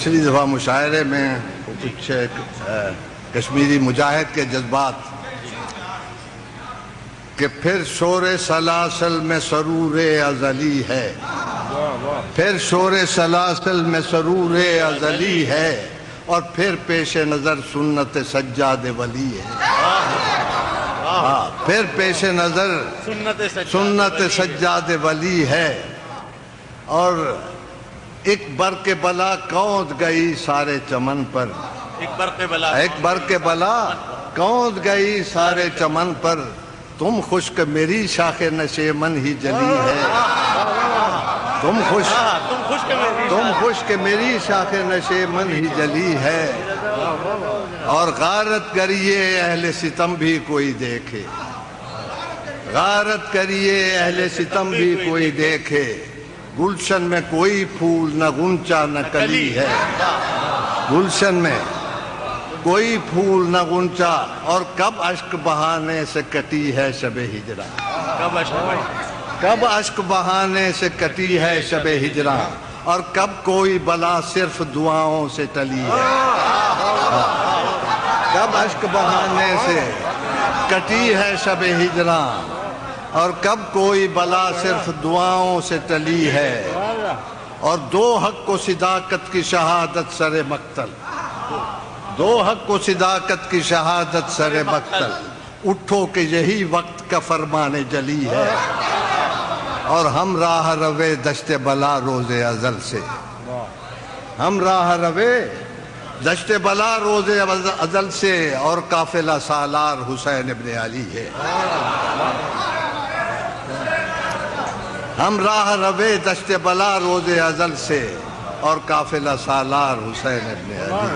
پچھلی دفعہ مشاعرے میں کچھ کشمیری مجاہد کے جذبات کہ پھر شور سلاسل میں سرور ازلی ہے، پھر شور سلاسل میں سرور ازلی ہے، اور پھر پیش نظر سنت سجاد ولی ہے، پھر پیش نظر سنت سجاد ولی ہے، اور ایک برق بلا کوند گئی سارے چمن پر، ایک برق بلا کوند گئی سارے چمن پر، تم خشک میری شاخ نشیمن ہی جلی ہے، تم خشک میری شاخ نشیمن ہی جلی ہے، اور غارت کریے اہل ستم بھی کوئی دیکھے، غارت کریے اہل ستم بھی کوئی دیکھے، گلشن میں کوئی پھول نہ غنچہ نہ کلی ہے، گلشن میں کوئی پھول نہ غنچہ، اور کب اشک بہانے سے کٹی ہے شب ہجراں، کب اشک بہانے سے کٹی ہے شب ہجراں، اور کب کوئی بلا صرف دعاؤں سے ٹلی ہے، کب اشک بہانے سے کٹی ہے شب ہجراں، اور کب کوئی بلا صرف دعاؤں سے ٹلی ہے، اور دو حق و صداقت کی شہادت سر مقتل، دو حق و صداقت کی شہادت سر مقتل، اٹھو کہ یہی وقت کا فرمان جلی ہے، اور ہم راہ روے دشت بلا روز ازل سے، ہم راہ روے دشت بلا روز ازل سے، اور قافلہ سالار حسین ابن علی ہے، ہم راہ روے دشت بلا روز ازل سے، اور قافلہ سالار حسین ابن علی